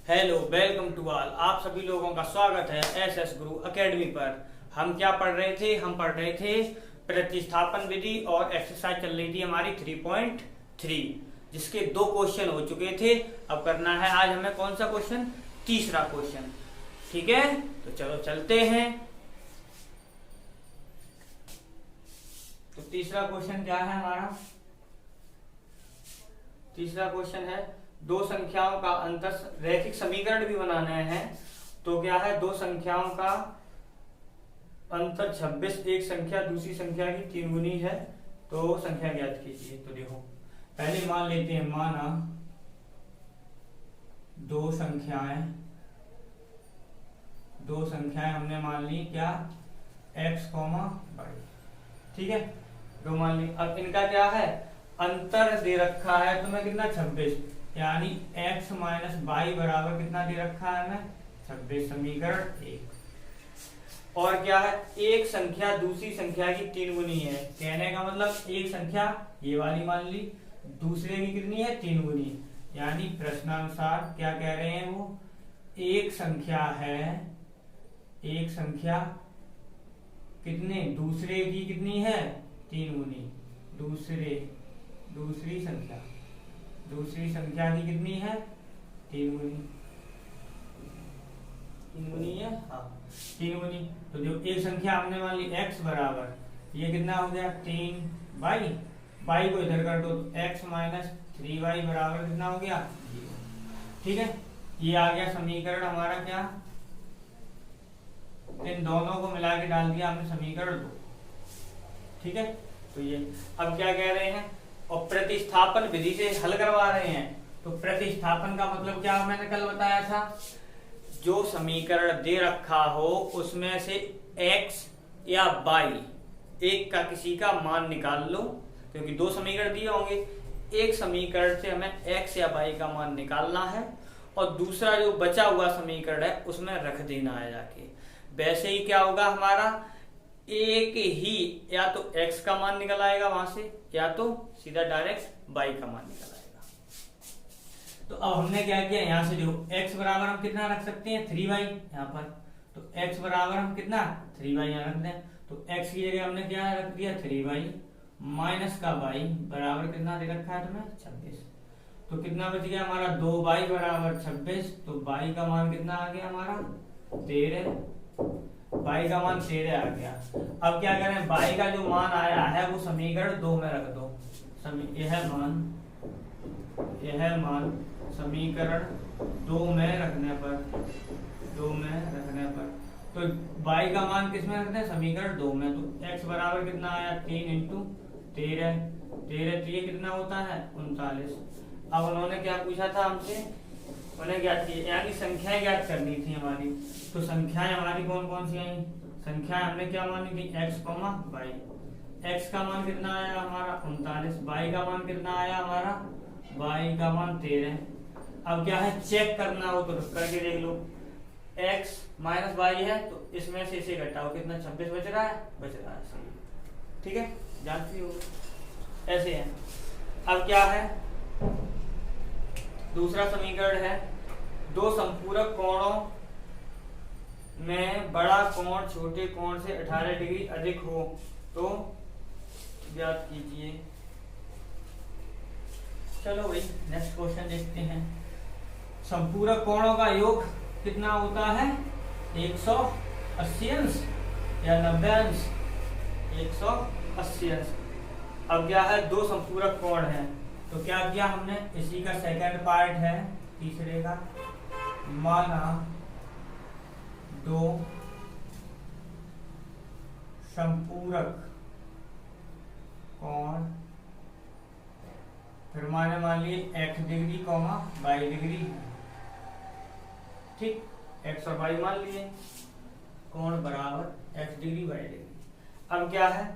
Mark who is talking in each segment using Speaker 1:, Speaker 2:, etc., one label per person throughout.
Speaker 1: Hello, welcome to all. आप सभी लोगों का स्वागत है एसएस गुरु एकेडमी पर। हम क्या पढ़ रहे थे? हम पढ़ रहे थे प्रतिस्थापन विधि और एक्सरसाइज चल रही थी हमारी 3.3, जिसके 2 क्वेश्चन हो चुके थे। अब करना है आज हमें कौन सा क्वेश्चन? तीसरा क्वेश्चन। ठीक है, तो चलो चलते हैं। तो तीसरा क्वेश्चन क्या है हमारा? तीसरा क्वेश्चन है दो संख्याओं का अंतर रैखिक समीकरण भी बनाना है। तो क्या है? दो संख्याओं का अंतर 26, एक संख्या दूसरी संख्या की 3 गुनी है, तो संख्या ज्ञात कीजिए। तो देखो, पहले मान लेते हैं, माना दो संख्याएं हमने मान ली क्या? x, y। ठीक है, दो मान ली। अब इनका क्या है? अंतर दे रखा है तुम्हें कितना? 26, यानी x माइनस वाई बराबर कितना दे रखा है हमें? 26। समीकरण 1। और क्या है? एक संख्या दूसरी संख्या की 3 गुनी है। कहने का मतलब एक संख्या ये वाली मान ली, दूसरे की कितनी है? 3 गुनी। यानी प्रश्नानुसार क्या कह रहे हैं वो? एक संख्या है, एक संख्या कितने? दूसरे की कितनी है? 3 गुनी। दूसरी संख्या की कितनी है? 3 गुनी। 3 गुनी है, हाँ 3 गुनी। तो जो एक संख्या हमने मान ली x बराबर, ये कितना हो गया? 3y। y को इधर कर दो, x माइनस 3y बराबर कितना हो गया? 0। ठीक है, ये आ गया समीकरण हमारा। क्या? इन दोनों को मिला के डाल दिया हमने समीकरण 2। ठीक है, तो ये अब क्या कह रहे हैं? और प्रतिस्थापन विधि से हल करवा रहे हैं। तो प्रतिस्थापन का मतलब क्या मैंने कल बताया था? जो समीकरण दे रखा हो उसमें से x या y एक का किसी का मान निकाल लो, क्योंकि 2 समीकरण दिए होंगे। एक समीकरण से हमें x या y का मान निकालना है और दूसरा जो बचा हुआ समीकरण है उसमें रख देना है जाके। वैसे ही क्या होगा हमारा? एक ही या तो x का मान निकल आएगा वहां से, या तो सीधा डायरेक्ट y का मान निकल आएगा। तो अब हमने क्या किया? यहां से जो x बराबर हम कितना रख सकते हैं? 3y यहाँ पर। तो x बराबर हम कितना? 3y यहाँ रख दें। तो x की जगह हमने क्या रख दिया? 3y माइनस का y बराबर कितना दे रखा है तुम्हें? 26। तो कितना बच गया हमारा? 2y बराबर 26। तो y का मान कितना आ गया हमारा? 13। y का मान 13 आ गया। अब क्या करें? y का जो मान आया है वो समीकरण 2 में रख दो। यह मान समीकरण 2 में रखने पर तो y का मान किस में रखते हैं? समीकरण 2 में। तो x बराबर कितना आया? 3 इंटू 13। तो ये कितना होता है? 39। अब उन्होंने क्या पूछा था हमसे? उन्हें ज्ञात की, यानी संख्याएं ज्ञात करनी थी हमारी। तो संख्याएं हमारी कौन कौन सी आई? संख्याएं हमने क्या मानी थी? x, y। x का मान कितना आया हमारा? 39। y का मान कितना आया हमारा? y का मान 13। अब क्या है? चेक करना हो तो करके देख लो। x माइनस y है, तो इसमें से इसे घटाओ, कितना? 26 बच रहा है? बच रहा है, सही। ठीक है, जानती हो ऐसे है। अब क्या है? दूसरा समीकरण है दो संपूरक कोणों में बड़ा कोण छोटे कोण से 18 डिग्री अधिक हो तो ज्ञात कीजिए। चलो भाई नेक्स्ट क्वेश्चन देखते हैं। संपूरक कोणों का योग कितना होता है? 180 अंश या 90 अंश? 180 अंश। अब क्या है? दो संपूरक कोण है, तो क्या किया हमने? इसी का सेकंड पार्ट है तीसरे का। माना दो संपूरक कोण, फिर मान लिए x डिग्री y डिग्री। ठीक, x और y मान लिए, कोण बराबर x डिग्री y डिग्री। अब क्या है?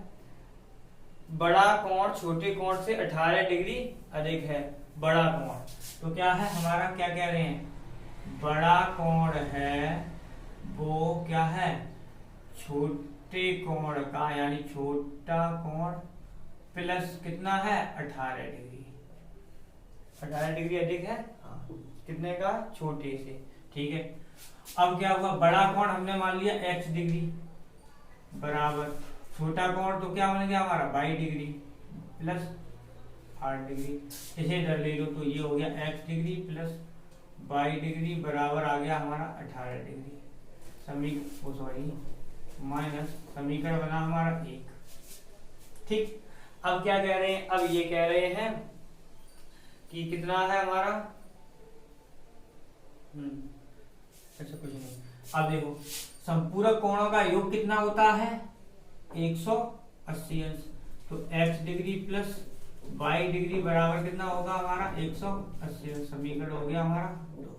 Speaker 1: बड़ा कोण छोटे कोण से 18 डिग्री अधिक है। बड़ा कोण तो क्या है हमारा? क्या कह रहे हैं? बड़ा कोण है वो क्या है? छोटे कोण का, यानी छोटा कोण प्लस कितना है? 18 डिग्री। 18 डिग्री अधिक है, हाँ। कितने का, छोटे से। ठीक है, अब क्या हुआ, बड़ा कोण हमने मान लिया x डिग्री बराबर छोटा कोण तो क्या बन गया हमारा y डिग्री प्लस 8 डिग्री। इसे इधर ले लो तो ये हो गया x degree plus y degree बराबर आ गया हमारा 18 डिग्री। माइनस समीकरण बना हमारा 1। ठीक, अब क्या कह रहे हैं, अब ये कह रहे हैं कि कितना है हमारा, अच्छा कुछ नहीं। अब देखो संपूरक कोणों का योग कितना होता है, 180 अंश। तो x degree plus y degree बराबर कितना होगा हमारा 180 अंश। समीकरण हो गया हमारा 2।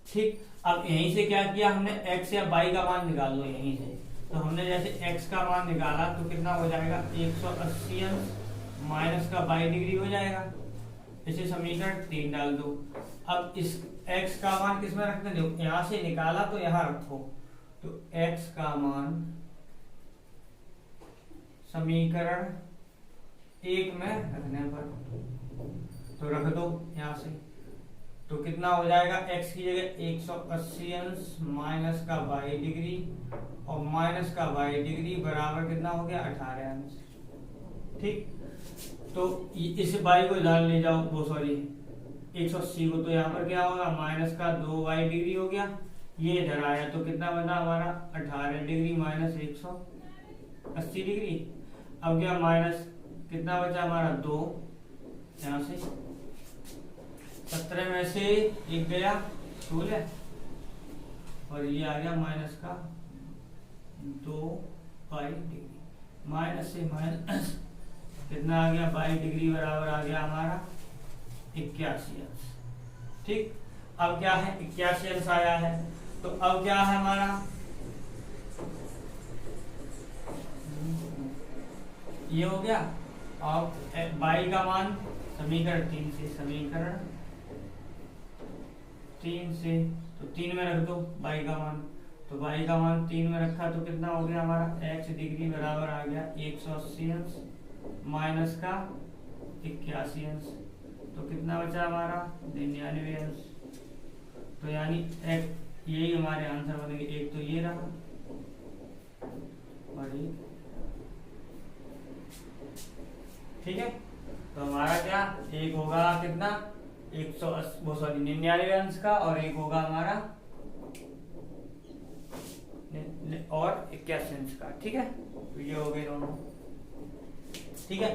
Speaker 1: ठीक, अब यहीं से क्या किया हमने, x या y का मान निकाल लो यहीं से। तो हमने जैसे x का मान निकाला तो कितना हो जाएगा 180 अंश माइनस का y डिग्री हो जाएगा। इसे समीकरण 3 डाल दो। अब इस x का मान किस में रखना, देखो यहां से निकाला तो यहां रखो। तो x का मान समीकरण 1 में रखने पर तो रख दो यहां से। तो कितना हो जाएगा, x की जगह 180 अंश माइनस का y डिग्री और माइनस का y डिग्री बराबर कितना हो गया 18 अंश। ठीक, तो इस y को इधर ले जाओ, वो सॉरी 180 को, तो यहाँ पर क्या होगा माइनस का 2y डिग्री हो गया, ये इधर आया तो कितना बना हमारा 18 डिग्री माइनस 180 डिग्री। अब क्या माइनस कितना बचा हमारा 2, यहाँ से 17 में से 1 गया 16 और ये आ गया माइनस का 2y डिग्री। माइनस से माइनस कितना आ गया y डिग्री बराबर आ गया हमारा 81 अंश। ठीक, अब क्या है 81 अंश आया है। तो अब क्या है हमारा, ये हो गया। अब y का मान समीकरण 3 से, समीकरण 3 से तो 3 में रख दो y का मान। तो y का मान 3 में रखा तो कितना हो गया हमारा x डिग्री बराबर आ गया 180 अंश माइनस का 81 अंश। तो कितना बचा हमारा 99 अंश। तो यानी यही हमारे आंसर बनेंगे। एक तो ये रहा और एक, ठीक है। तो हमारा क्या एक होगा कितना 99 अंश का और एक होगा हमारा और 81 अंश का। ठीक है, तो ये हो गए दोनों। ठीक है,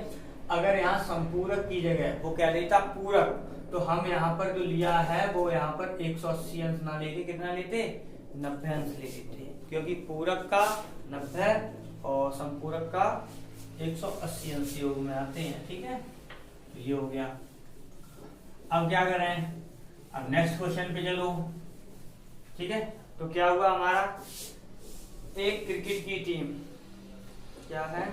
Speaker 1: अगर यहाँ संपूरक की जगह वो कह रही था पूरक, तो हम यहाँ पर जो लिया है वो यहाँ पर 180 अंश ना लेके कितना लेते 90 अंश ले लेते, क्योंकि पूरक का 90 और संपूरक का 180 अंश योग में आते हैं। ठीक है, तो ये हो गया। अब क्या करें, अब नेक्स्ट क्वेश्चन पे चलो। ठीक है, तो क्या हुआ हमारा, एक क्रिकेट की टीम क्या है,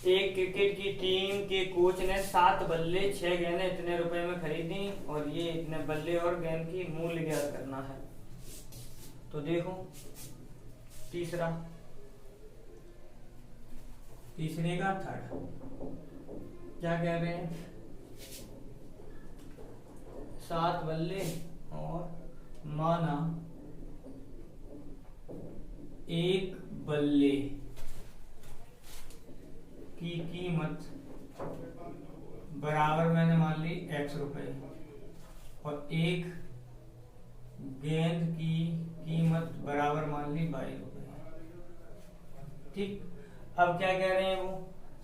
Speaker 1: एक क्रिकेट की टीम के कोच ने 7 बल्ले 6 गेंदें इतने रुपए में खरीदी और ये इतने बल्ले और गेंद की मूल्य ज्ञात करना है। तो देखो तीसरा, तीसरे का थर्ड क्या कह रहे हैं, 7 बल्ले और माना 1 बल्ले की कीमत बराबर मैंने मान ली x रुपए और 1 गेंद की कीमत बराबर मान ली 22 रुपए। ठीक, अब क्या कह रहे हैं वो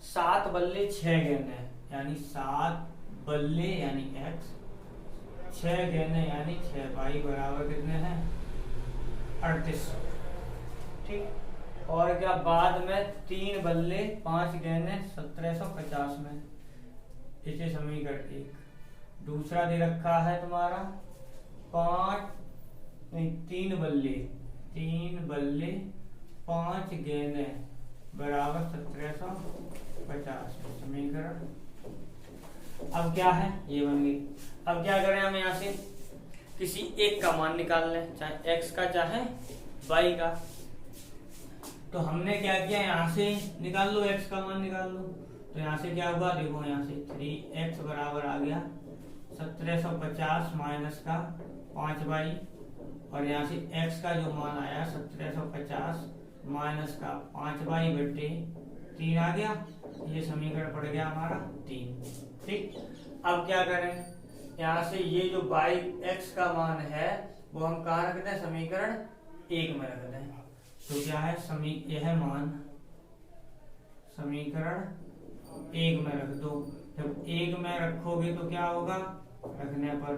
Speaker 1: 7 बल्ले 6 गेंदें यानी 7 बल्ले यानी x, 6 गेंदें यानी 6, y बराबर कितने हैं 3800। ठीक, और क्या बाद में 3 बल्ले 5 गेंदें 1750 में, इसे समीकरण 1। दूसरा दे रखा है तुम्हारा 3 बल्ले 5 गेंदें बराबर 1750 में, समीकरण। अब क्या है ये बन गई। अब क्या करें, हम यहाँ से किसी एक का मान निकाल लें, चाहे x का चाहे y का। तो हमने क्या किया, यहाँ से निकाल लो x का मान निकाल लो। तो यहाँ से क्या होगा, देखो यहाँ से 3x बराबर आ गया 1750 माइनस का 5/, और यहाँ से x का जो मान आया 1750 माइनस का 5/3 आ गया। ये समीकरण पड़ गया हमारा 3। ठीक, अब क्या करें, यहाँ से ये जो बाई x का मान है वो हम कहाँ रख दें, समीकरण 1 में रख दें। तो क्या है, यह मान समीकरण 1 में रख दो। जब 1 में रखोगे तो क्या होगा, रखने पर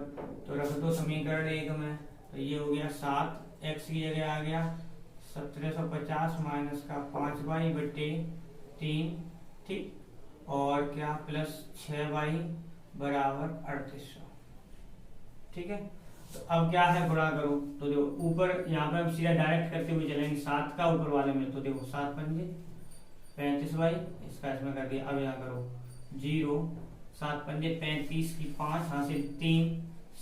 Speaker 1: तो रख दो समीकरण 1 में, तो ये हो गया 7x की जगह आ गया 1750 माइनस का 5/3। ठीक, और क्या प्लस 6y बराबर 3800। ठीक है, तो अब क्या है, गुणा करो। तो देखो ऊपर यहाँ पे हम सीधा डायरेक्ट करते हुए चलेंगे 7 का ऊपर वाले में, तो देखो 7 पंजे 35y, इसका इसमें कर दिया। अब यहाँ करो 0, 7 पंजे 35 की 5, यहाँ से 3,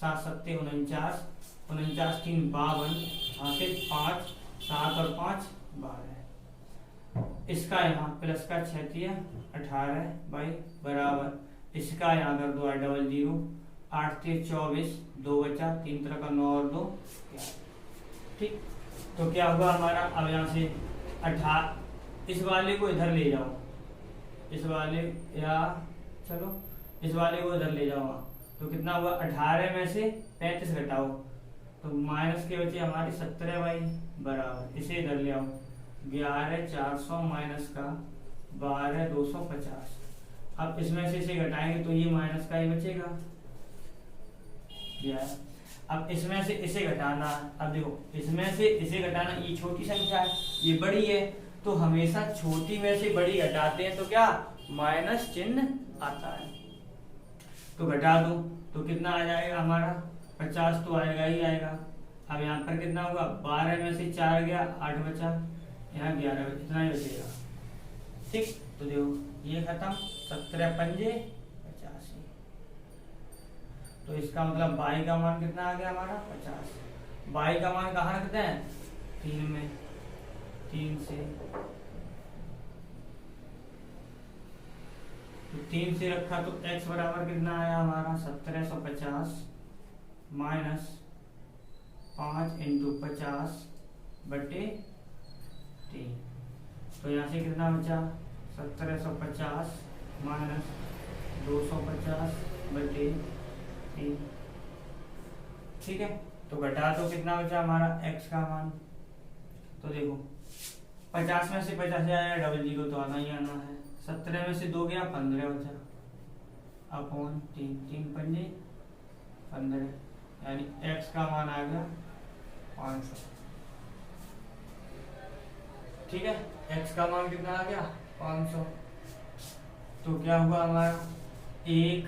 Speaker 1: 7 सत्ते 49, 49 3 52, यहाँ से 5, 7 और 5 12। इसका यहाँ प्लस का 6 18 बराबर, इसका यहाँ कर दो 0, 8 24, 2 बचा, 3 का 9 और 2 11। ठीक, तो क्या हुआ हमारा, अब यहाँ से 18, इस वाले को इधर ले जाओ, इस वाले या चलो इस वाले को इधर ले जाओ, तो कितना हुआ, 18 में से 35 घटाओ तो माइनस के बचे हमारी 17y बराबर, इसे इधर ले आओ 11 400 माइनस का 12 250। अब इसमें से इसे घटाएंगे तो ये माइनस का ही बचेगा। अब इसमें से इसे घटाना, अब देखो इसमें से इसे घटाना, ये छोटी संख्या है ये बड़ी है, तो हमेशा छोटी में से बड़ी घटाते हैं तो क्या माइनस चिन्ह आता है। तो घटा दो तो कितना आ जाएगा हमारा 50 तो आएगा ही आएगा। अब यहाँ पर कितना होगा, 12 में से 4 गया 8 बचा, यहाँ 11 बचा, इतना ही बचेगा। ठीक, तो देखो ये खत्म, 17 पंजे 85। तो इसका मतलब बाई का मान कितना आ गया हमारा 50। बाई का मान कहाँ रखते हैं, 3 में, 3 से, तो 3 से रखा तो x बराबर कितना आया हमारा 1750 माइनस 5 × 50/3। तो यहाँ से कितना बचा 1750 माइनस 250/3। ठीक है, तो घटा तो कितना बचा हमारा x का मान, तो देखो 50 में से 50 आया 00 तो आना ही आना है। 17 में से 2 गया 15 बचा, अपॉन 3, 3 पंजे 15, यानी x का मान आ गया 500। ठीक है, x का मान कितना आ गया 500। तो क्या हुआ हमारा, एक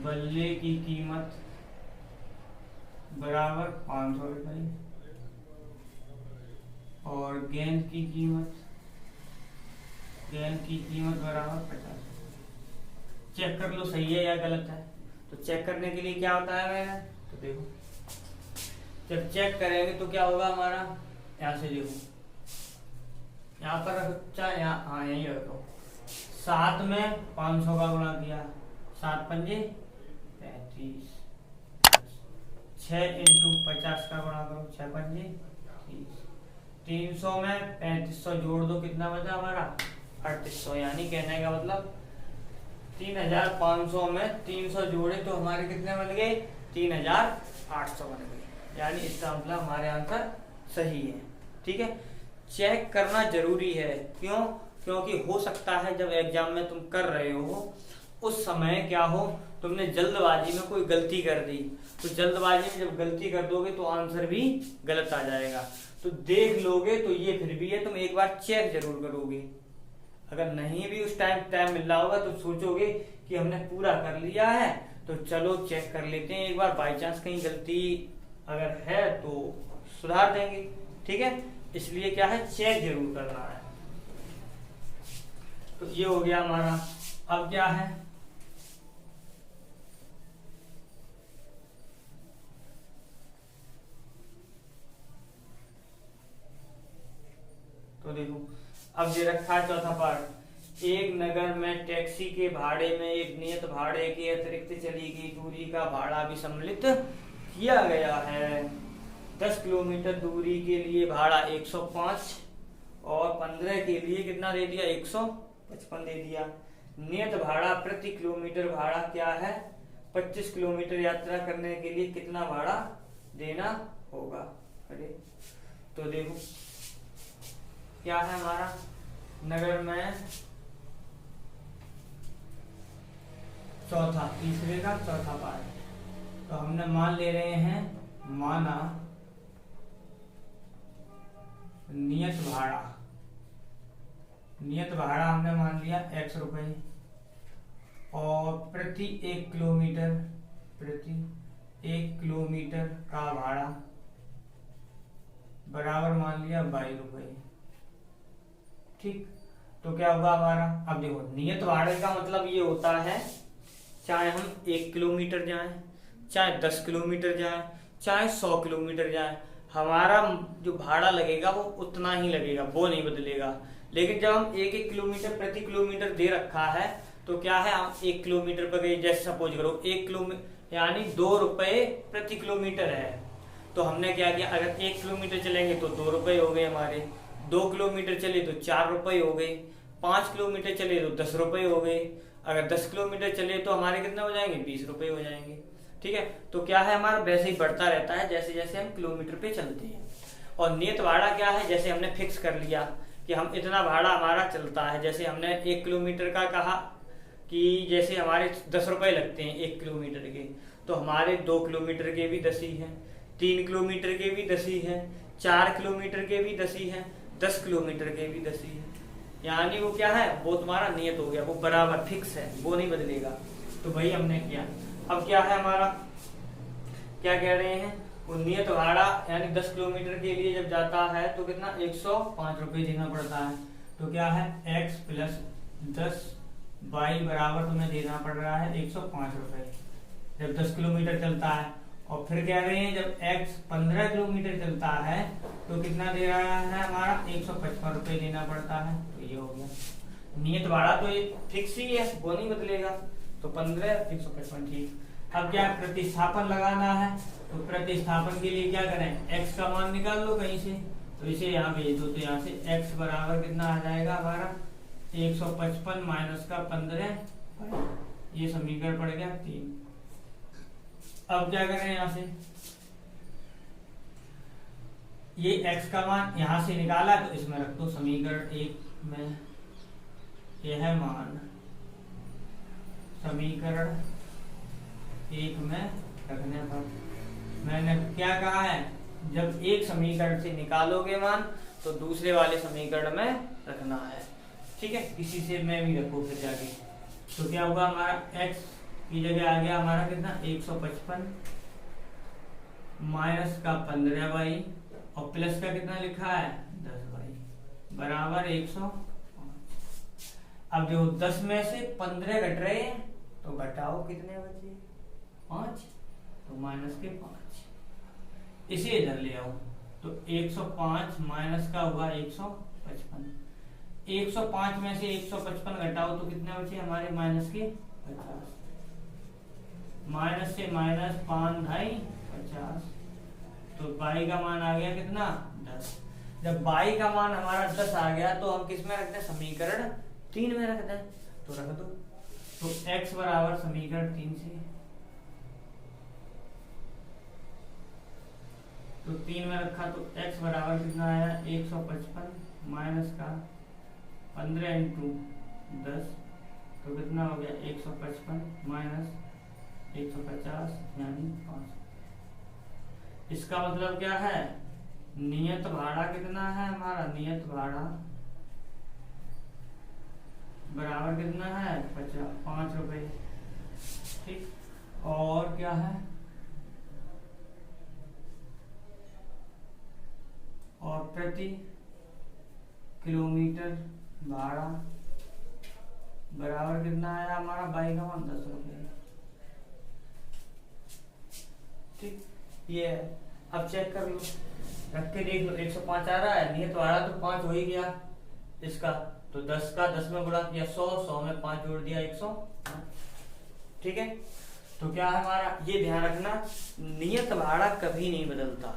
Speaker 1: बल्ले की कीमत बराबर 500 रुपये, और गेंद की कीमत बराबर 50। चेक कर लो सही है या गलत है। तो चेक करने के लिए क्या होता है मैंने, तो देखो जब चेक करेंगे तो क्या होगा हमारा, यहाँ से देखो यहाँ पर रखा, यहाँ हाँ यही रखो, 7 में 500 का गुणा किया, 7 पंजे 35, 6 × 50 का गुणा करो, 6 पंजे 30, 300 में 3500 जोड़ दो, कितना बचा हमारा 3800। यानी कहने का मतलब 3500 में 300 जोड़े तो हमारे कितने बन गए 3800 बन गए। यानी इसका मतलब हमारे आंसर सही है। ठीक है, चेक करना जरूरी है, क्यों, क्योंकि हो सकता है जब एग्जाम में तुम कर रहे हो उस समय क्या हो, तुमने जल्दबाजी में कोई गलती कर दी, तो जल्दबाजी में जब गलती कर दोगे तो आंसर भी गलत आ जाएगा। तो देख लोगे तो ये फिर भी है, तुम एक बार चेक जरूर करोगे। अगर नहीं भी उस टाइम मिल रहा होगा तो सोचोगे कि हमने पूरा कर लिया है तो चलो चेक कर लेते हैं एक बार, बाई चांस कहीं गलती अगर है तो सुधार देंगे। ठीक है, इसलिए क्या है चेक जरूर करना है। तो ये हो गया हमारा। अब क्या है, तो देखो अब ये रखा है चौथा पार्ट, एक नगर में टैक्सी के भाड़े में एक नियत भाड़े के अतिरिक्त चली गई दूरी का भाड़ा भी सम्मिलित किया गया है। 10 किलोमीटर दूरी के लिए भाड़ा 105 और 15 के लिए कितना दे दिया, 155 दे दिया। नियत भाड़ा प्रति किलोमीटर भाड़ा क्या है, 25 किलोमीटर यात्रा करने के लिए कितना भाड़ा देना होगा। अरे तो देखो क्या है हमारा, नगर में चौथा, तीसरे का चौथा पार्ट। तो हमने मान ले रहे हैं, माना नियत भाड़ा, नियत भाड़ा हमने मान लिया x रुपए और प्रति 1 किलोमीटर, प्रति 1 किलोमीटर का भाड़ा बराबर मान लिया 22 रुपए। ठीक, तो क्या होगा हमारा, अब देखो नियत भाड़े का मतलब ये होता है चाहे हम 1 किलोमीटर जाएं, चाहे 10 किलोमीटर जाएं, चाहे 100 किलोमीटर जाएं, हमारा जो भाड़ा लगेगा वो उतना ही लगेगा, वो नहीं बदलेगा। लेकिन जब हम 1-1 किलोमीटर प्रति किलोमीटर दे रखा है तो क्या है, हम 1 किलोमीटर पर गए, जैसे सपोज करो 1 किलोमीटर यानी 2 रुपए प्रति किलोमीटर है। तो हमने क्या किया, अगर 1 किलोमीटर चलेंगे तो 2 रुपए हो गए हमारे, 2 किलोमीटर चले तो 4 रुपए हो गए, 5 किलोमीटर चले तो 10 रुपए हो गए, अगर 10 किलोमीटर चले तो हमारे कितने हो जाएंगे, 20 रुपए हो जाएंगे। ठीक है, तो क्या है हमारा वैसे ही बढ़ता रहता है जैसे जैसे हम किलोमीटर पे चलते हैं। और नियत भाड़ा क्या है, जैसे हमने फिक्स कर लिया कि हम इतना भाड़ा हमारा चलता है, जैसे हमने 1 किलोमीटर का कहा कि जैसे हमारे 10 रुपए लगते हैं 1 किलोमीटर के, तो हमारे 2 किलोमीटर के भी 10 ही है, 3 किलोमीटर के भी 10 ही है, 4 किलोमीटर के भी 10 ही है, 10 किलोमीटर के भी 10 ही है। यानी वो क्या है, वो तुम्हारा नियत हो गया, वो बराबर फिक्स है, वो नहीं बदलेगा। तो वही हमने किया। अब क्या है हमारा, क्या कह रहे हैं, वो नियत भाड़ा यानी 10 किलोमीटर के लिए जब जाता है तो कितना 105 रुपए देना पड़ता है। तो क्या है x प्लस 10 y बराबर तुम्हें देना पड़ रहा है 105 रुपए जब 10 किलोमीटर चलता है। और फिर कह रहे हैं जब x 15 किलोमीटर चलता है तो कितना दे रहा है हमारा 155 रुपए देना पड़ता है। तो ये हो गया नियत भाड़ा, तो ये फिक्स ही है, वो नहीं बदलेगा। तो 15 155 ठीक। अब क्या प्रतिस्थापन लगाना है, तो प्रतिस्थापन के लिए क्या करें, x का मान निकाल लो कहीं से, तो इसे यहाँ भेज दो, तो यहाँ से x बराबर कितना आ जाएगा हमारा 155 माइनस का 15, ये समीकरण पड़ गया 3। अब क्या करें, यहाँ से ये x का मान यहाँ से निकाला तो इसमें रख दो समीकरण 1 में, यह है मान समीकरण 1 में रखने पर मैंने क्या कहा है, जब एक समीकरण से निकालोगे मान तो दूसरे वाले समीकरण में रखना है। ठीक है, किसी से मैं भी रखो फिर जाके। तो क्या होगा हमारा x की जगह आ गया हमारा कितना 155 माइनस का 15y और प्लस का कितना लिखा है 10y बराबर 105। अब जो 10 में से 15 घट रहे हैं तो घटाओ कितने बचे 5, तो माइनस के 5, इसे इधर ले आओ तो 105 माइनस का हुआ 155, 105 में से 155 घटाओ तो कितने बचे हमारे माइनस के 50, माइनस से माइनस 5 ढाई 50, तो y का मान आ गया कितना 10। जब y का मान हमारा 10 आ गया तो हम किस में रखते हैं, समीकरण 3 में रखते हैं, तो रख दो। तो x बराबर समीकरण 3 से, तो 3 में रखा तो x बराबर कितना आया 155 माइनस का 15 इंटू 10, तो कितना हो गया 155 माइनस 150 यानी 5। इसका मतलब क्या है, नियत भाड़ा कितना है हमारा, नियत भाड़ा बराबर कितना है 5 रुपए। ठीक, और क्या है, और प्रति किलोमीटर भाड़ा बराबर कितना आया हमारा y का मान 10 रुपए। ठीक, ये है। अब चेक कर लो, रख के देख लो 105 आ रहा है, नियत भाड़ा तो 5 हो ही गया इसका, तो 10 का 10 में गुणा किया 100, 100 में 5 जोड़ दिया 100। ठीक है, तो क्या है हमारा, ये ध्यान रखना, नियत भाड़ा कभी नहीं बदलता,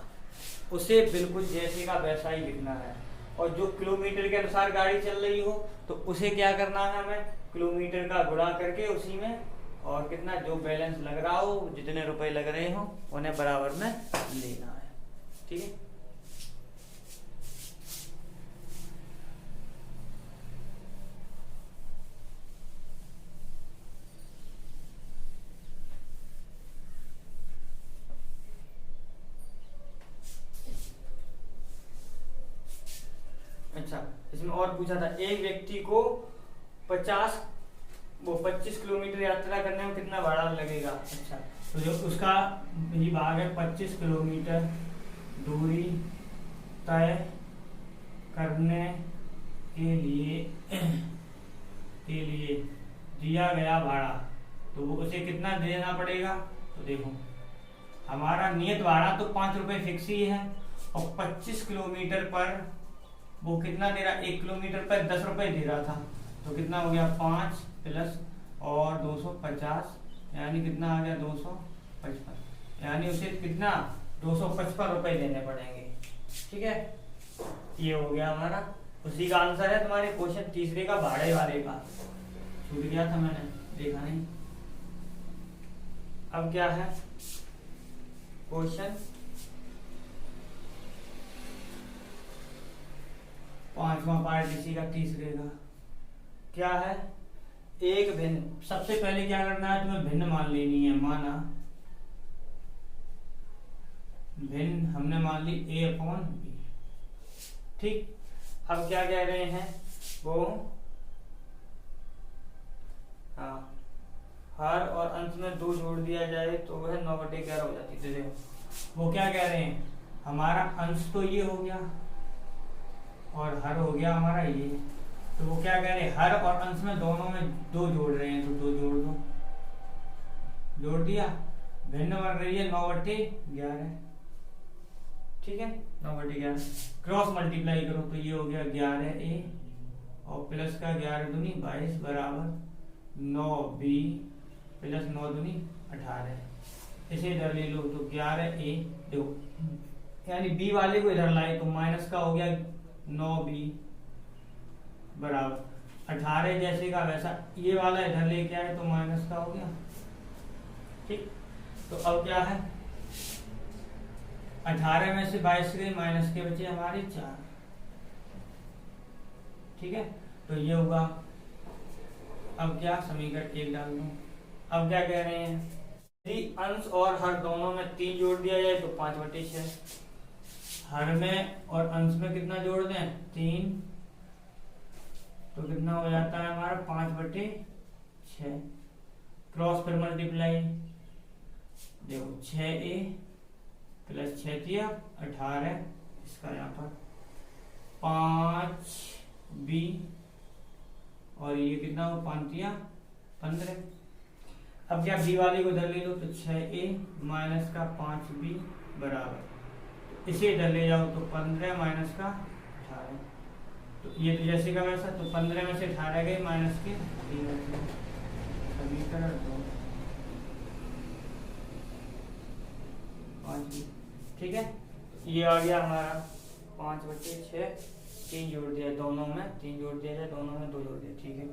Speaker 1: उसे बिल्कुल जैसे का वैसा ही लिखना है। और जो किलोमीटर के अनुसार गाड़ी चल रही हो तो उसे क्या करना है, हमें किलोमीटर का गुणा करके उसी में, और कितना जो बैलेंस लग रहा हो, जितने रुपए लग रहे हो उन्हें बराबर में लेना है। ठीक है, अच्छा इसमें और पूछा था, एक व्यक्ति को 25 किलोमीटर यात्रा करने में कितना भाड़ा लगेगा। अच्छा, तो जो उसका ये भाग है 25 किलोमीटर दूरी तय करने के लिए दिया गया भाड़ा, तो वो उसे कितना देना पड़ेगा। तो देखो हमारा नियत भाड़ा तो 5 रुपए फिक्स ही है, और 25 किलोमीटर पर वो कितना दे रहा, 1 किलोमीटर पर 10 रुपए दे रहा था, तो कितना हो गया 5 प्लस और 250, यानी कितना आ गया 255, यानी उसे कितना 255 रुपए देने पड़ेंगे। ठीक है, ये हो गया हमारा, उसी का आंसर है तुम्हारे क्वेश्चन तीसरे का, भाड़े वाले का। छूट गया था, मैंने देखा नहीं। अब क्या है क्वेश्चन 5वां पार्ट इसी का, तीसरे का क्या है, एक भिन्न। सबसे पहले क्या करना है, तुम्हें भिन्न मान लेनी है। माना भिन्न हमने मान ली a/b। ठीक, अब क्या कह रहे हैं वो, हाँ, हर और अंश में 2 जोड़ दिया जाए तो वह 9/11 हो जाती है। देखो वो क्या कह रहे हैं, हमारा अंश तो ये हो गया और हर हो गया हमारा ये, तो वो क्या कह रहे हैं, हर और अंश में दोनों में 2 जोड़ रहे हैं, तो 2 जोड़ दो, जोड़ दिया, भिन्न बन रही है 9/11। ठीक है, 9/11 क्रॉस मल्टीप्लाई करो तो ये हो गया 11a और प्लस का 11 दूनी 22 बराबर 9b प्लस 9 दूनी 18। इसे इधर ले लो तो 11a, देखो यानी b वाले को इधर लाए तो माइनस का हो गया 9b बराबर 18, जैसे का वैसा, ये वाला इधर लेके आए तो माइनस का हो गया। ठीक, तो अब क्या है, 18 में से 22 गए, माइनस के बचे हमारे 4। ठीक है, तो ये होगा। अब क्या, समीकरण 1 डाल दूं। अब क्या कह रहे हैं, यदि अंश और हर दोनों में 3 जोड़ दिया जाए तो 5/6, हर में और अंश में कितना जोड़ दें 3, तो कितना हो जाता है हमारा 5/6। क्रॉस पर मल्टीप्लाई, देखो 6a प्लस 6 दिया 18, इसका यहाँ पर 5b और ये कितना हो 5 दिया 15। अब क्या b वाले को इधर ले लो तो 6a माइनस का 5b बराबर, इसे इधर ले जाओ तो 15 माइनस का 18, तो ये तो जैसे का वैसा, तो 15 में से 18 गए माइनस के 3, समीकरण 2 5। ठीक है, ये आ गया हमारा 5/6, 3 जोड़ दिया दोनों में, 3 जोड़ दिया जाए दोनों में 2 जोड़ दिया। ठीक है,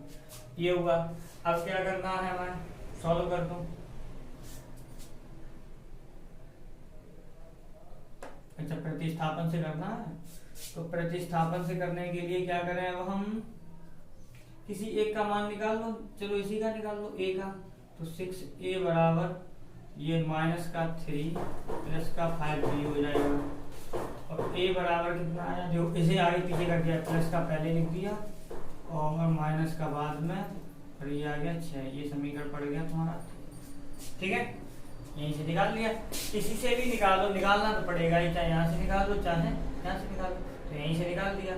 Speaker 1: ये हुआ। अब क्या करना है हमें, सॉल्व कर दो। अच्छा, प्रतिस्थापन से करना है, तो प्रतिस्थापन से करने के लिए क्या करें, अब हम किसी एक का मान निकाल लो। चलो इसी का निकाल लो, a का, तो 6a बराबर ये माइनस का 3 प्लस का 5b हो जाएगा, और a बराबर कितना आया, जो इसे आगे पीछे कर दिया, प्लस का पहले लिख दिया और माइनस का बाद में, और ये आ गया 6। ये समीकरण पड़ गया तुम्हारा। ठीक है, यहीं से निकाल लिया, किसी से भी निकालो, निकालना तो पड़ेगा ही, चाहे यहाँ से निकाल लो चाहे यहाँ से निकाल लो, तो यहीं से निकाल दिया।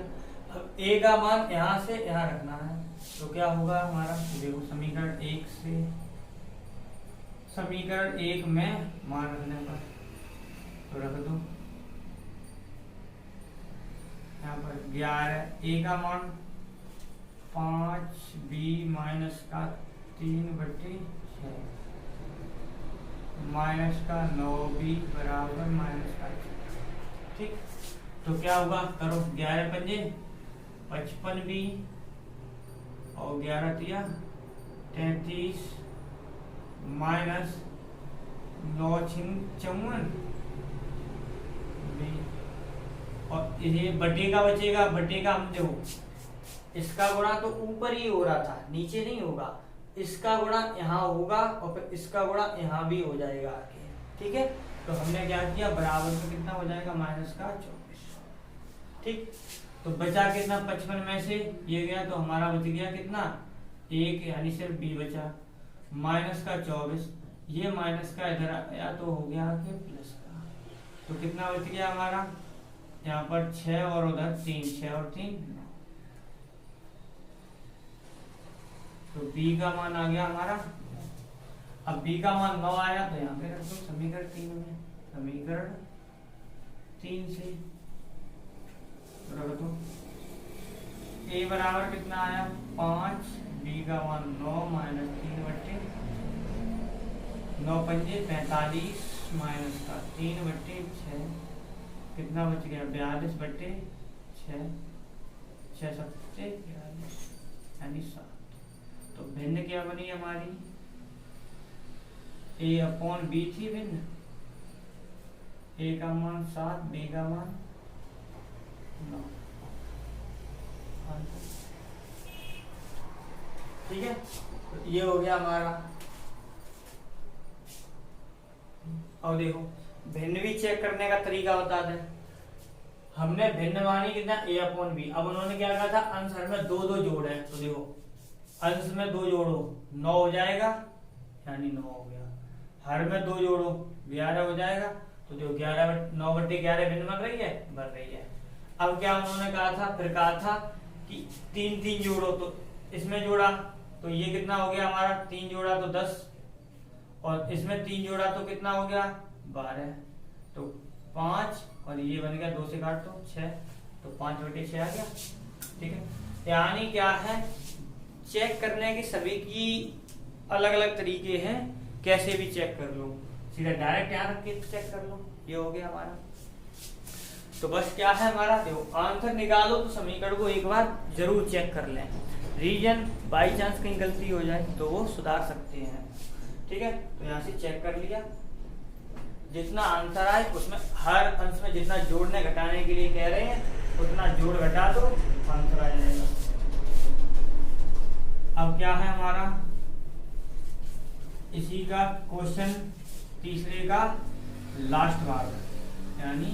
Speaker 1: अब a का मान यहाँ से यहाँ रखना है, तो क्या होगा हमारा, देखो समीकरण 1 से, समीकरण 1 में मान रखने पर तो रख दो यहाँ पर 11, a का मान 5b माइनस का 3/6 माइनस का 9b बराबर माइनस का 6। ठीक, तो क्या होगा, करो 11 पंजे 55b और 11 तिया 33 माइनस 9 54 और ये बटे का बचेगा, बटे का हम देखो इसका गुणा तो ऊपर ही हो रहा था, नीचे नहीं होगा, इसका गुणा यहाँ होगा और फिर इसका गुणा यहाँ भी हो जाएगा आगे। ठीक है, तो हमने क्या किया, बराबर में कितना हो जाएगा, माइनस का 24। ठीक, तो बचा कितना 55 में से ये गया तो हमारा बच गया कितना 1, यानी सिर्फ b बचा, माइनस का 24, ये माइनस का इधर आया तो हो गया आगे प्लस का, तो कितना बच गया हमारा यहाँ पर 6 और उधर 3, 6 और 3 9। तो b का मान आ गया हमारा, अब b का मान 9 आया तो यहाँ पे रख दो समीकरण 3 में, समीकरण 3 से रख दो। a बराबर कितना आया 5, b का मान 9 माइनस 3/9 पंजे 45 माइनस का 3/6 कितना बच गया 42/6 6 7 यानी 7। तो भिन्न क्या बनी हमारी, a/b थी भिन्न, a का मान 7, b का मान 9। ठीक है, तो ये हो गया हमारा। और देखो भिन्न भी चेक करने का तरीका बता दें, हमने भिन्न मानी कितना a/b, अब उन्होंने क्या कहा था अंश हर में 2 2 जोड़ है, तो देखो अंश में 2 जोड़ो 9 हो जाएगा, यानी 9 हो गया, हर में 2 जोड़ो 11 हो जाएगा, तो जो 9/11 भिन्न बन रही है, बन रही है। अब क्या उन्होंने कहा था, फिर कहा था कि 3 3 जोड़ो, तो इसमें जोड़ा तो ये कितना हो गया हमारा, 3 जोड़ा तो 10 और इसमें 3 जोड़ा तो कितना हो गया 12, तो 5 और ये बन गया 2 से काट दो 6, तो 5/6 आ गया। ठीक है, यानी क्या है, चेक करने की सभी की अलग अलग तरीके हैं, कैसे भी चेक कर लो, सीधा डायरेक्ट यहाँ रख के चेक कर लो, ये हो गया हमारा। तो बस क्या है हमारा, देखो आंसर निकालो तो समीकरण को एक बार जरूर चेक कर लें, रीजन बाई चांस कहीं गलती हो जाए तो वो सुधार सकते हैं। ठीक है, तो यहाँ से चेक कर लिया, जितना आंसर आए उसमें हर अंश में जितना जोड़ने घटाने के लिए कह रहे हैं उतना जोड़ घटा दो, आंसर आ जाएगा। अब क्या है हमारा, इसी का क्वेश्चन तीसरे का लास्ट भाग, यानी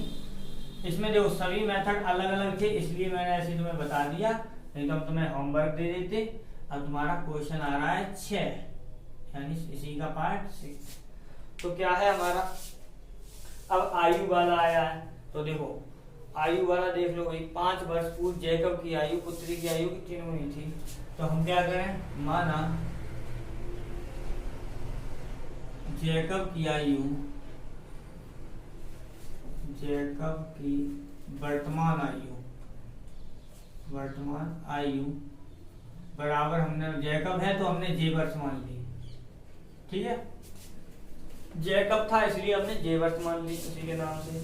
Speaker 1: इसमें देखो सभी मेथड अलग अलग थे, इसलिए मैंने ऐसे तुम्हें बता दिया, नहीं तो हम तुम्हें होमवर्क दे देते। अब तुम्हारा क्वेश्चन आ रहा है 6, यानी इसी का पार्ट 6। तो क्या है हमारा, अब आयु वाला आया है, तो देखो आयु वाला देख लो भाई, 5 वर्ष पूर्व जैकब की आयु पुत्री की आयु कितनी हुई थी, तो हम क्या करें, माना जैकब की आयु, जैकब की वर्तमान आयु बराबर, हमने जैकब है तो हमने जे वर्ष मान ली। ठीक है, जैकब था इसलिए हमने जे वर्ष मान ली उसी के नाम से,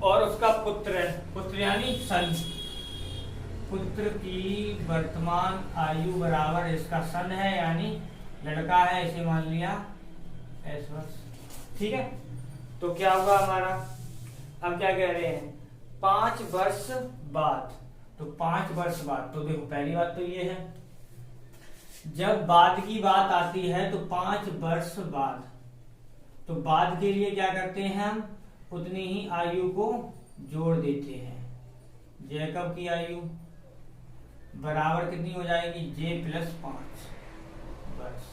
Speaker 1: और उसका पुत्र है, पुत्र यानी सन, पुत्र की वर्तमान आयु बराबर इसका सन है, यानी लड़का है, इसे मान लिया एस वर्ष। ठीक है, तो क्या होगा हमारा, अब क्या कह रहे हैं 5 वर्ष बाद, तो 5 वर्ष बाद, तो देखो पहली बात तो ये है, जब बाद की बात आती है तो 5 वर्ष बाद, तो बाद के लिए क्या करते हैं हम, उतनी ही आयु को जोड़ देते हैं। जैकब की आयु बराबर कितनी हो जाएगी, जे प्लस 5 वर्ष,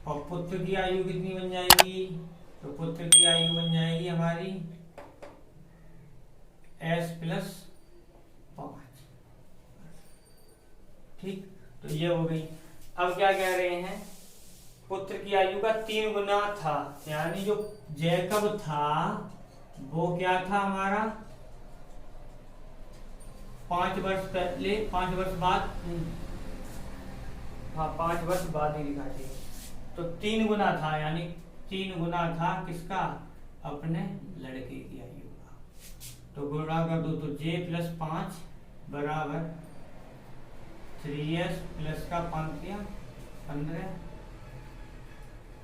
Speaker 1: और पुत्र की आयु कितनी बन जाएगी, तो पुत्र की आयु बन जाएगी हमारी s प्लस 5। ठीक, तो ये हो गई। अब क्या कह रहे हैं, पुत्र की आयु का 3 गुना था, यानी जो जैकब था वो क्या था हमारा 5 वर्ष पहले, 5 वर्ष बाद, हाँ 5 वर्ष बाद ही लिखा चाहिए। तो 3 गुना था, यानी 3 गुना था किसका, अपने लड़के की आयु का। तो गुणा कर दो, तो j प्लस 5 बराबर 3s प्लस का 5 किया 15।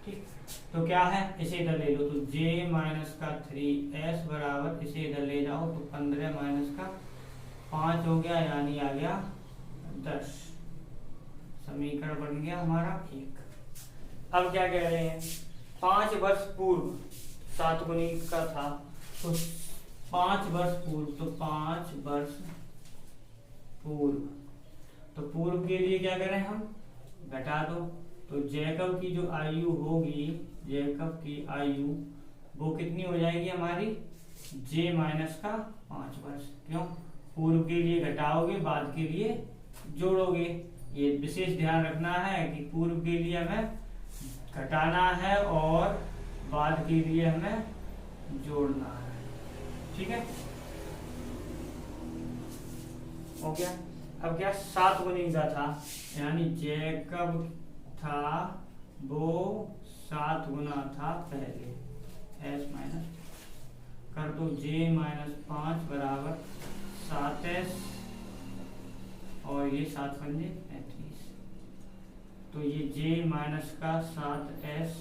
Speaker 1: ठीक, तो क्या है, इसे इधर ले लो, तो j माइनस का 3s बराबर, इसे इधर ले जाओ तो 15 माइनस का 5 हो गया, यानी आ गया 10। समीकरण बन गया हमारा 1। अब क्या कह रहे हैं, 5 वर्ष पूर्व 7 गुनी का था, तो 5 वर्ष पूर्व, तो 5 वर्ष पूर्व, तो पूर्व के लिए क्या करें हम, घटा दो। तो जैकब की जो आयु होगी, जैकब की आयु वो कितनी हो जाएगी हमारी, j माइनस का 5 वर्ष। क्यों, पूर्व के लिए घटाओगे, बाद के लिए जोड़ोगे। ये विशेष ध्यान रखना है कि पूर्व के लिए हमें घटाना है और बाद के लिए हमें जोड़ना है। ठीक है, हो गया। अब क्या, 7 गुनी का था, यानी जैकब था वो 7 गुना था पहले, s माइनस कर दो, j माइनस 5 बराबर 7s, और ये 7 पंजे 35, तो ये j माइनस का 7s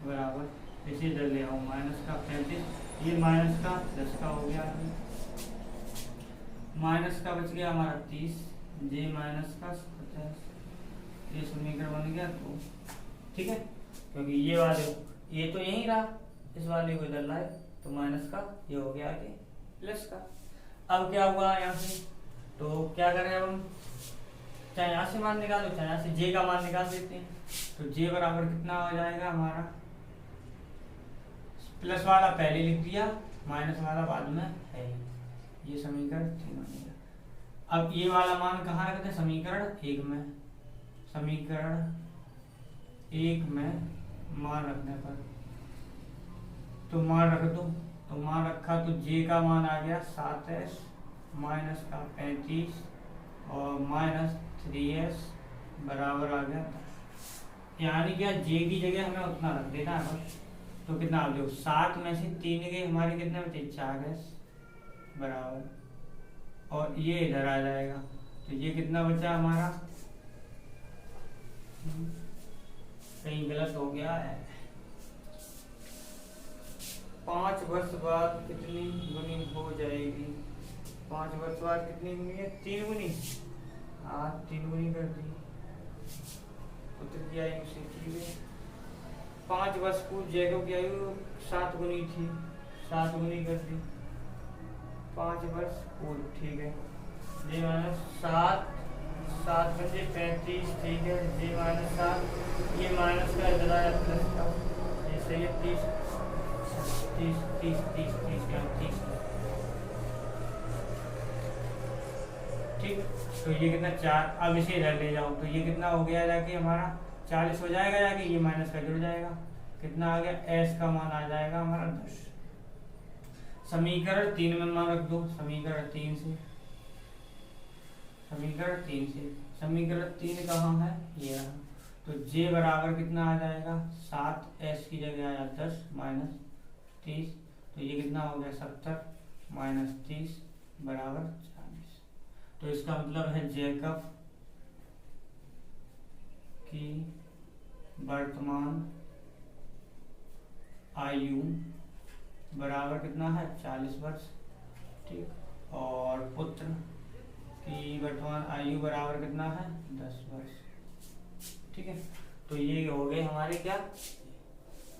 Speaker 1: बराबर, इसे इधर ले आओ, माइनस का 35, ये माइनस का 10 का हो गया, माइनस का बच गया हमारा 30, j माइनस का 50, ये समीकरण बन गया 2। ठीक है, क्योंकि ये वाले, ये तो यही रहा, इस वाले को इधर लाए तो माइनस का ये हो गया आगे प्लस का। अब क्या हुआ यहाँ से, तो क्या करें अब हम, चाहे यहाँ से मान निकालो, चाहे यहाँ से j का मान निकाल देते हैं। तो j बराबर कितना हो जाएगा हमारा, प्लस वाला पहले लिख दिया, माइनस वाला बाद में है, ये समीकरण 3 बनेगा। अब ये वाला मान कहाँ रखते हैं, समीकरण 1 में, समीकरण 1 में मान रखने पर, तो मान रख दो, तो मान रखा तो j का मान आ गया 7s माइनस का 35 और माइनस 3s बराबर आ गया 10। यानी क्या, j की जगह हमें उतना रख देना है बस। तो कितना आप देखो, 7 में से 3 गए, हमारे कितने बचे, 4s बराबर, और ये इधर आ जाएगा, तो ये कितना बचा हमारा, कहीं गलत हो गया है। 5 वर्ष बाद कितनी गुनी हो जाएगी, 5 वर्ष बाद कितनी गुनी है, 3 गुनी, हाँ 3 गुनी कर दी, पुत्र की आयु से। ठीक है, 5 वर्ष पूर्व जैकब की आयु 7 गुनी थी, 7 गुनी कर दी, 5 वर्ष पूर्व। ठीक है, j माइनस 7, 7 बजे 35, ठीक है, j माइनस 7, ये माइनस का इधर आया प्लस का, ये सही है, 30 30 30 30 30 का 30। ठीक, तो ये कितना 4, अब इसे इधर ले जाओ, तो ये कितना हो गया जाके हमारा 40 हो जाएगा जाके, ये माइनस का जुड़ जाएगा, कितना आ गया, s का मान आ जाएगा हमारा 10। समीकरण 3 में मान रख दो, समीकरण 3 से, समीकरण 3 से, समीकरण 3 कहाँ है, ये रहा। तो j बराबर कितना आ जाएगा, 7s की जगह आया 10 माइनस 30, तो ये कितना हो गया 70 माइनस 30 बराबर 40। तो इसका मतलब है जैकब की वर्तमान आयु बराबर कितना है, 40 वर्ष। ठीक, और पुत्र की वर्तमान आयु बराबर कितना है, 10 वर्ष। ठीक है, तो ये हो गए हमारे क्या,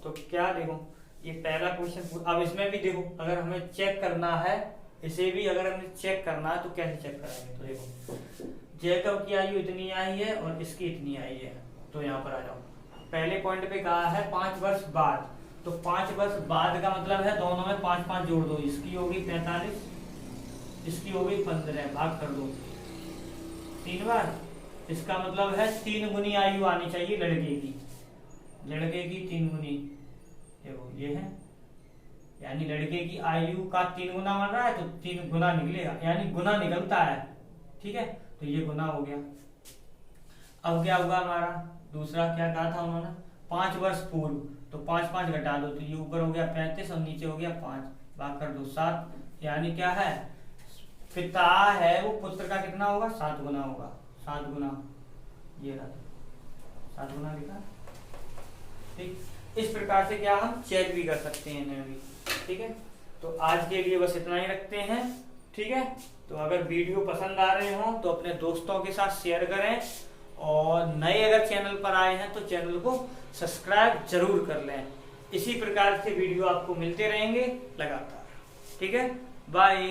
Speaker 1: तो क्या देखो, ये पहला क्वेश्चन। अब इसमें भी देखो, अगर हमें चेक करना है, इसे भी अगर हमें चेक करना है तो कैसे चेक कराएंगे, तो देखो जैकब की आयु इतनी आई है और इसकी इतनी आई है, तो यहाँ पर आ जाओ। पहले पॉइंट पे कहा है 5 वर्ष बाद, तो 5 वर्ष बाद का मतलब है दोनों में 5 5 जोड़ दो, इसकी होगी 45, इसकी होगी 15, भाग कर दो 3 बार। इसका मतलब है 3 गुनी आयु आनी चाहिए लड़के की, लड़के की 3 गुनी, देखो ये है, यानी लड़के की आयु का 3 गुना बन रहा है तो 3 गुना निकलेगा, यानी गुना निकलता है। ठीक है, तो ये गुना हो गया। अब क्या होगा हमारा दूसरा, क्या कहा था उन्होंने, 5 वर्ष पूर्व, तो 5 5 घटा दो, तो ये ऊपर हो गया 35 और नीचे हो गया 5, भाग कर दो 7, यानी क्या है, पिता है वो पुत्र का कितना होगा, 7 गुना होगा, 7 गुना, ये रहा 7 गुना लिखा। ठीक, इस प्रकार से क्या हम चेक भी कर सकते हैं इन्हें भी। ठीक है, तो आज के लिए बस इतना ही रखते हैं। ठीक है, तो अगर वीडियो पसंद आ रहे हो तो अपने दोस्तों के साथ शेयर करें, और नए अगर चैनल पर आए हैं तो चैनल को सब्सक्राइब जरूर कर लें। इसी प्रकार से वीडियो आपको मिलते रहेंगे लगातार। ठीक है, बाय।